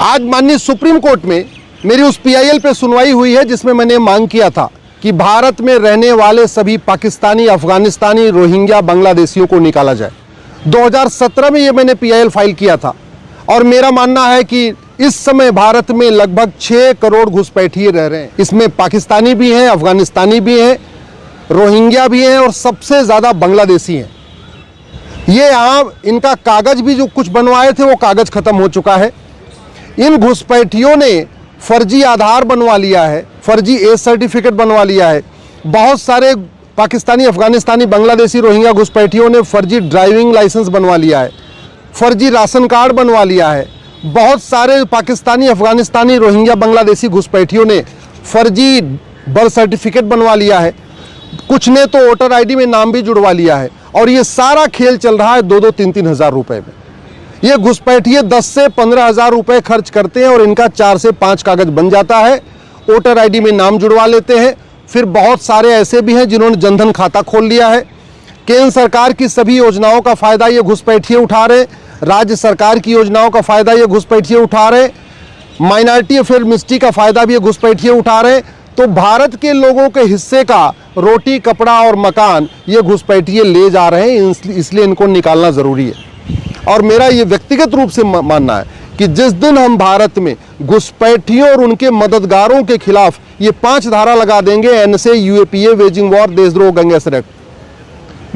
आज माननीय supreme court में मेरी उस पीआईएल पे सुनवाई हुई है जिसमें मैंने मांग किया था कि भारत में रहने वाले सभी पाकिस्तानी, अफगानिस्तानी, रोहिंग्या, बांग्लादेशियों को निकाला जाए। 2017 में ये मैंने पीआईएल फाइल किया था और मेरा मानना है कि इस समय भारत में लगभग 6 करोड़ घुसपैठिए रह रहे हैं। इसमें पाकिस्तानी भी हैं, अफगानिस्तानी भी हैं, रोहिंग्या भी हैं और सबसे ज़्यादा बांग्लादेशी हैं। ये यहाँ इनका कागज़ भी जो कुछ बनवाए थे वो कागज़ ख़त्म हो चुका है। इन घुसपैठियों ने फर्जी आधार बनवा लिया है, फर्जी एज सर्टिफिकेट बनवा लिया है। बहुत सारे पाकिस्तानी, अफगानिस्तानी, बांग्लादेशी, रोहिंग्या घुसपैठियों ने फर्जी ड्राइविंग लाइसेंस बनवा लिया है, फर्जी राशन कार्ड बनवा लिया है। बहुत सारे पाकिस्तानी, अफगानिस्तानी, रोहिंग्या, बांग्लादेशी घुसपैठियों ने फर्जी बर्थ सर्टिफिकेट बनवा लिया है। कुछ ने तो वोटर आईडी में नाम भी जुड़वा लिया है और ये सारा खेल चल रहा है 2-2, 3-3 हज़ार रुपए में। ये घुसपैठिए 10 से 15 हज़ार रुपए खर्च करते हैं और इनका 4 से 5 कागज बन जाता है। वोटर आईडी में नाम जुड़वा लेते हैं। फिर बहुत सारे ऐसे भी हैं जिन्होंने जनधन खाता खोल लिया है। केंद्र सरकार की सभी योजनाओं का फायदा ये घुसपैठिए उठा रहे, राज्य सरकार की योजनाओं का फायदा ये घुसपैठिए उठा रहे, माइनॉरिटी अफेयर मिनिस्ट्री का फायदा भी ये घुसपैठिए उठा रहे। तो भारत के लोगों के हिस्से का रोटी, कपड़ा और मकान ये घुसपैठिए ले जा रहे हैं, इसलिए इनको निकालना ज़रूरी है। और मेरा ये व्यक्तिगत रूप से मानना है कि जिस दिन हम भारत में घुसपैठियों और उनके मददगारों के खिलाफ ये 5 धारा लगा देंगे, एनएसए, यूएपीए, वेजिंग वॉर, देशद्रोह, गैंगस्टर एक्ट,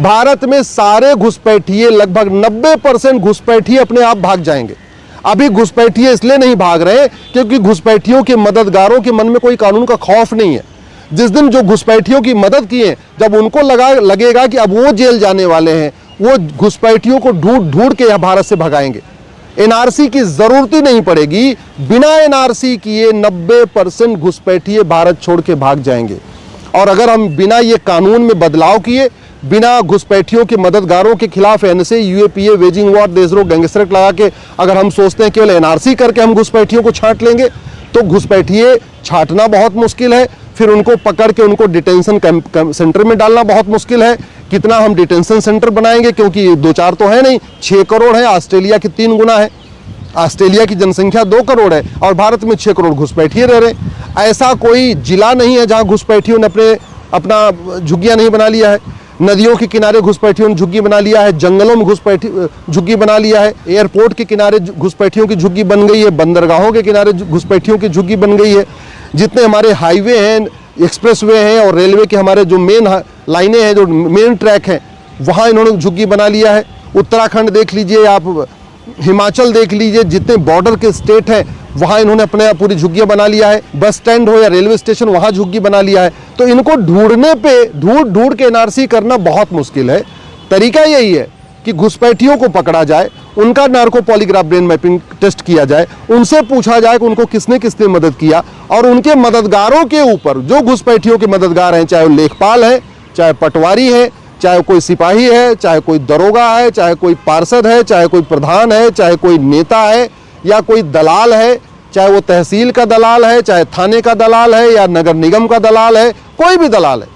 भारत में सारे घुसपैठिए, लगभग 90% घुसपैठिए अपने आप भाग जाएंगे। अभी घुसपैठिए इसलिए नहीं भाग रहे क्योंकि घुसपैठियों के मददगारों के मन में कोई कानून का खौफ नहीं है। जिस दिन जो घुसपैठियों की मदद किए, जब उनको लगेगा कि अब वो जेल जाने वाले हैं, वो घुसपैठियों को ढूंढ के यहाँ भारत से भगाएंगे। एनआरसी की जरूरत ही नहीं पड़ेगी। बिना एनआरसी किए 90% घुसपैठिए भारत छोड़ के भाग जाएंगे। और अगर हम बिना ये कानून में बदलाव किए, बिना घुसपैठियों के मददगारों के खिलाफ एनएसए, यूएपीए, वेजिंग वॉर, देशद्रोह, गैंगस्टर एक्ट लगा के अगर हम सोचते हैं केवल एनआरसी करके हम घुसपैठियों को छांट लेंगे, तो घुसपैठिए छांटना बहुत मुश्किल है। फिर उनको पकड़ के उनको डिटेंशन सेंटर में डालना बहुत मुश्किल है। कितना हम डिटेंशन सेंटर बनाएंगे, क्योंकि 2-4 तो है नहीं, 6 करोड़ है, ऑस्ट्रेलिया की 3 गुना है। ऑस्ट्रेलिया की जनसंख्या 2 करोड़ है और भारत में 6 करोड़ घुसपैठिए रह रहे हैं। ऐसा कोई जिला नहीं है जहां घुसपैठियों ने अपना झुग्गियां नहीं बना लिया है। नदियों के किनारे घुसपैठियों ने झुग्गी बना लिया है, जंगलों में झुग्गी बना लिया है, एयरपोर्ट के किनारे घुसपैठियों की झुग्गी बन गई है, बंदरगाहों के किनारे घुसपैठियों की झुग्गी बन गई है। जितने हमारे हाईवे हैं, एक्सप्रेसवे हैं और रेलवे के हमारे जो मेन लाइनें हैं, जो मेन ट्रैक हैं, वहाँ इन्होंने झुग्गी बना लिया है। उत्तराखंड देख लीजिए आप, हिमाचल देख लीजिए, जितने बॉर्डर के स्टेट हैं वहाँ इन्होंने अपने पूरी झुग्गियाँ बना लिया है। बस स्टैंड हो या रेलवे स्टेशन, वहाँ झुग्गी बना लिया है। तो इनको ढूंढने पे ढूंढ के एनआरसी करना बहुत मुश्किल है। तरीका यही है कि घुसपैठियों को पकड़ा जाए, उनका narco polygraph brain mapping test किया जाए, उनसे पूछा जाए कि उनको किसने किसने मदद किया, और उनके मददगारों के ऊपर, जो घुसपैठियों के मददगार हैं, चाहे वो लेखपाल है, चाहे पटवारी है, चाहे कोई सिपाही है, चाहे कोई दरोगा है, चाहे कोई पार्षद है, चाहे कोई प्रधान है, चाहे कोई नेता है या कोई दलाल है, चाहे वो तहसील का दलाल है, चाहे थाने का दलाल है या नगर निगम का दलाल है, कोई भी दलाल है,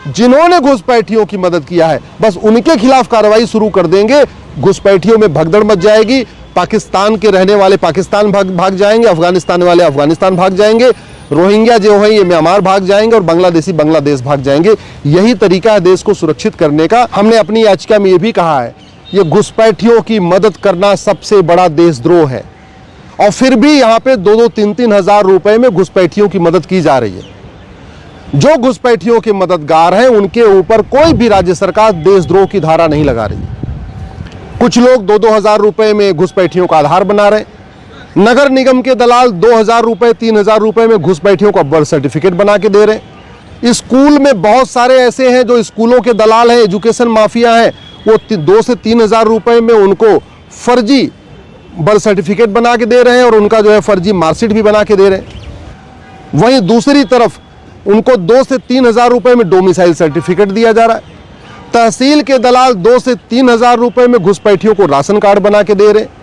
जिन्होंने घुसपैठियों की मदद किया है, बस उनके खिलाफ कार्रवाई शुरू कर देंगे। घुसपैठियों में भगदड़ मच जाएगी। पाकिस्तान के रहने वाले पाकिस्तान भाग जाएंगे, अफगानिस्तान वाले अफगानिस्तान भाग जाएंगे, रोहिंग्या जो है ये म्यांमार भाग जाएंगे और बांग्लादेशी बांग्लादेश भाग जाएंगे। यही तरीका है देश को सुरक्षित करने का। हमने अपनी याचिका में ये भी कहा है, ये घुसपैठियों की मदद करना सबसे बड़ा देशद्रोह है। और फिर भी यहाँ पे 2-2, 3-3 हज़ार रुपए में घुसपैठियों की मदद की जा रही है। जो घुसपैठियों के मददगार हैं उनके ऊपर कोई भी राज्य सरकार देशद्रोह की धारा नहीं लगा रही। कुछ लोग 2-2 हज़ार रुपए में घुसपैठियों का आधार बना रहे हैं। नगर निगम के दलाल 2,000 रुपए, 3,000 रुपए में घुसपैठियों का बर्थ सर्टिफिकेट बना के दे रहे हैं। स्कूल में बहुत सारे ऐसे हैं जो स्कूलों के दलाल हैं, एजुकेशन माफिया हैं, वो 2 से 3 हज़ार रुपए में उनको फर्जी बर्थ सर्टिफिकेट बना के दे रहे हैं और उनका जो है फर्जी मार्कशीट भी बना के दे रहे हैं। वहीं दूसरी तरफ उनको 2 से 3 हज़ार रुपए में डोमिसाइल सर्टिफिकेट दिया जा रहा है। तहसील के दलाल 2 से 3 हज़ार रुपए में घुसपैठियों को राशन कार्ड बना के दे रहे हैं।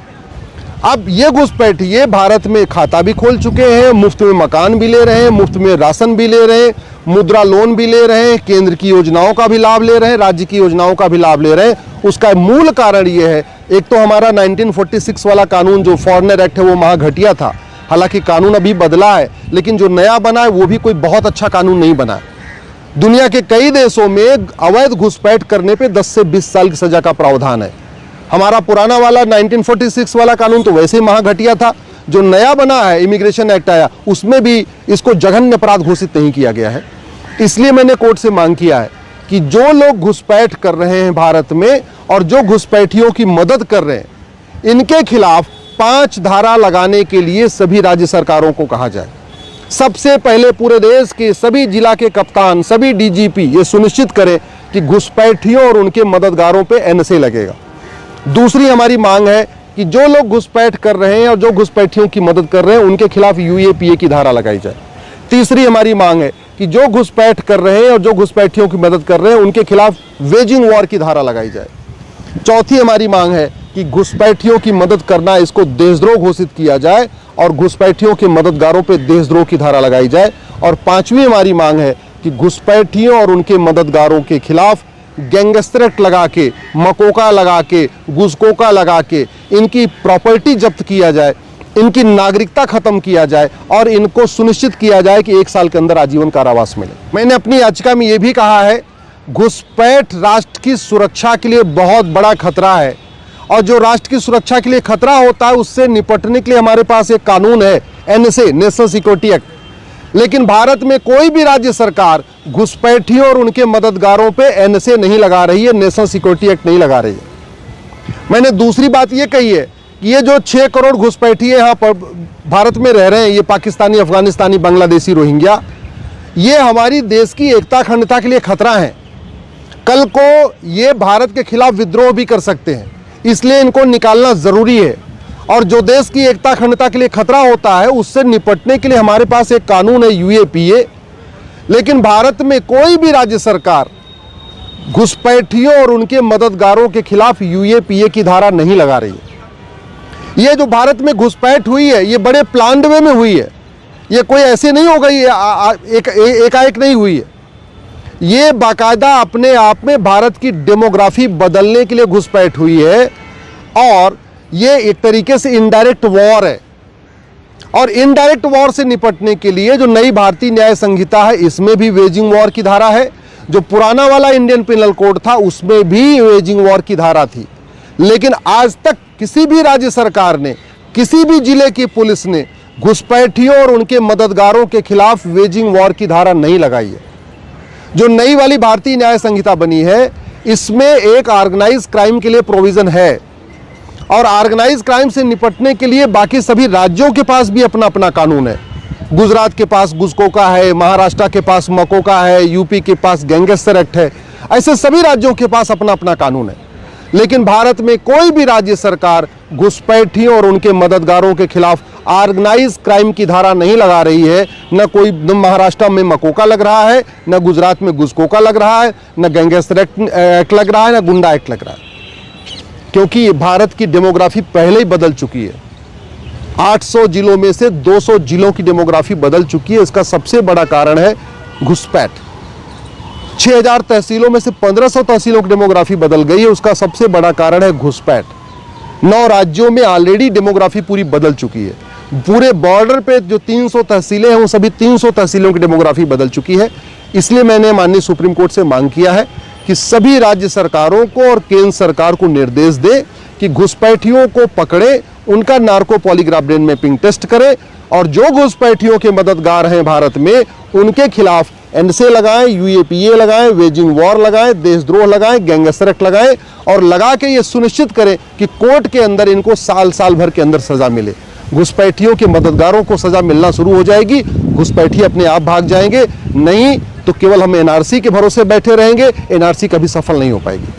अब ये घुसपैठिए भारत में खाता भी खोल चुके हैं, मुफ्त में मकान भी ले रहे हैं, मुफ्त में राशन भी ले रहे हैं, मुद्रा लोन भी ले रहे हैं, केंद्र की योजनाओं का भी लाभ ले रहे हैं, राज्य की योजनाओं का भी लाभ ले रहे हैं। उसका मूल कारण ये है एक तो हमारा 1946 वाला कानून जो फॉरेनर एक्ट है वो महा घटिया था। हालांकि कानून अभी बदला है, लेकिन जो नया बना है वो भी कोई बहुत अच्छा कानून नहीं बना है। दुनिया के कई देशों में अवैध घुसपैठ करने पे 10 से 20 साल की सजा का प्रावधान है। हमारा पुराना वाला 1946 वाला कानून तो वैसे ही महा घटिया था। जो नया बना है, इमिग्रेशन एक्ट आया, उसमें भी इसको जघन्य अपराध घोषित नहीं किया गया है। इसलिए मैंने कोर्ट से मांग किया है कि जो लोग घुसपैठ कर रहे हैं भारत में और जो घुसपैठियों की मदद कर रहे हैं, इनके खिलाफ 5 धारा लगाने के लिए सभी राज्य सरकारों को कहा जाए। सबसे पहले पूरे देश के सभी जिला के कप्तान, सभी डीजीपी ये सुनिश्चित करें कि घुसपैठियों और उनके मददगारों पे एनएसए लगेगा। दूसरी हमारी मांग है कि जो लोग घुसपैठ कर रहे हैं और जो घुसपैठियों की मदद कर रहे हैं, उनके खिलाफ यूएपीए की धारा लगाई जाए। तीसरी हमारी मांग है कि जो घुसपैठ कर रहे हैं और जो घुसपैठियों की मदद कर रहे हैं, उनके खिलाफ वेजिंग वॉर की धारा लगाई जाए। चौथी हमारी मांग है कि घुसपैठियों की मदद करना, इसको देशद्रोह घोषित किया जाए और घुसपैठियों के मददगारों पर देशद्रोह की धारा लगाई जाए। और पांचवी हमारी मांग है कि घुसपैठियों और उनके मददगारों के खिलाफ गैंगस्टर एक्ट लगा के, मकोका लगा के, घुसकोका लगा के इनकी प्रॉपर्टी जब्त किया जाए, इनकी नागरिकता खत्म किया जाए और इनको सुनिश्चित किया जाए कि 1 साल के अंदर आजीवन कारावास मिले। मैंने अपनी याचिका में यह भी कहा है, घुसपैठ राष्ट्र की सुरक्षा के लिए बहुत बड़ा खतरा है और जो राष्ट्र की सुरक्षा के लिए खतरा होता है उससे निपटने के लिए हमारे पास एक कानून है, एनएसए, नेशनल सिक्योरिटी एक्ट। लेकिन भारत में कोई भी राज्य सरकार घुसपैठियों और उनके मददगारों पे एनएसए नहीं लगा रही है, नेशनल सिक्योरिटी एक्ट नहीं लगा रही है। मैंने दूसरी बात ये कही है कि ये जो 6 करोड़ घुसपैठिए यहाँ पर भारत में रह रहे हैं, ये पाकिस्तानी, अफगानिस्तानी, बांग्लादेशी, रोहिंग्या, ये हमारी देश की एकता अखंडता के लिए खतरा है। कल को ये भारत के खिलाफ विद्रोह भी कर सकते हैं, इसलिए इनको निकालना जरूरी है। और जो देश की एकता अखंडता के लिए खतरा होता है, उससे निपटने के लिए हमारे पास एक कानून है, यूएपीए। लेकिन भारत में कोई भी राज्य सरकार घुसपैठियों और उनके मददगारों के खिलाफ यूएपीए की धारा नहीं लगा रही है। ये जो भारत में घुसपैठ हुई है, ये बड़े प्लान्ड वे में हुई है। ये कोई ऐसे नहीं हो गई, एकाएक नहीं हुई है। ये बाकायदा अपने आप में भारत की डेमोग्राफी बदलने के लिए घुसपैठ हुई है और ये एक तरीके से इनडायरेक्ट वॉर है। और इनडायरेक्ट वॉर से निपटने के लिए जो नई भारतीय न्याय संहिता है, इसमें भी वेजिंग वॉर की धारा है। जो पुराना वाला इंडियन पिनल कोड था, उसमें भी वेजिंग वॉर की धारा थी। लेकिन आज तक किसी भी राज्य सरकार ने, किसी भी जिले की पुलिस ने घुसपैठियों और उनके मददगारों के खिलाफ वेजिंग वॉर की धारा नहीं लगाई है। जो नई वाली भारतीय न्याय संहिता बनी है, इसमें एक ऑर्गेनाइज क्राइम के लिए प्रोविजन है और ऑर्गेनाइज क्राइम से निपटने के लिए बाकी सभी राज्यों के पास भी अपना अपना कानून है। गुजरात के पास घुसकोका है, महाराष्ट्र के पास मकोका है, यूपी के पास गैंगस्टर एक्ट है। ऐसे सभी राज्यों के पास अपना अपना कानून है। लेकिन भारत में कोई भी राज्य सरकार घुसपैठियों और उनके मददगारों के खिलाफ ऑर्गेनाइज क्राइम की धारा नहीं लगा रही है। न महाराष्ट्र में मकोका लग रहा है, न गुजरात में घुसकोका लग रहा है, न गैंगस्टर एक्ट लग रहा है, न गुंडा एक्ट लग रहा है। क्योंकि भारत की डेमोग्राफी पहले ही बदल चुकी है। 800 जिलों में से 200 जिलों की डेमोग्राफी बदल चुकी है। इसका सबसे बड़ा कारण है घुसपैठ। 6000 तहसीलों में से 1500 तहसीलों की डेमोग्राफी बदल गई है, उसका सबसे बड़ा कारण है घुसपैठ। 9 राज्यों में ऑलरेडी डेमोग्राफी पूरी बदल चुकी है। पूरे बॉर्डर पे जो 300 तहसीलें हैं, वो सभी 300 तहसीलों की डेमोग्राफी बदल चुकी है। इसलिए मैंने माननीय सुप्रीम कोर्ट से मांग किया है कि सभी राज्य सरकारों को और केंद्र सरकार को निर्देश दे कि घुसपैठियों को पकड़े, उनका narco polygraph brain mapping test करें और जो घुसपैठियों के मददगार हैं भारत में, उनके खिलाफ एनएसए लगाएं, यूएपीए लगाएं, वेजिंग वॉर लगाएं, देशद्रोह लगाएं, गैंगस्टर एक्ट लगाएं और लगा के ये सुनिश्चित करें कि कोर्ट के अंदर इनको साल भर के अंदर सजा मिले। घुसपैठियों के मददगारों को सजा मिलना शुरू हो जाएगी, घुसपैठी अपने आप भाग जाएंगे। नहीं तो केवल हम एनआरसी के भरोसे बैठे रहेंगे, एनआरसी कभी सफल नहीं हो पाएगी।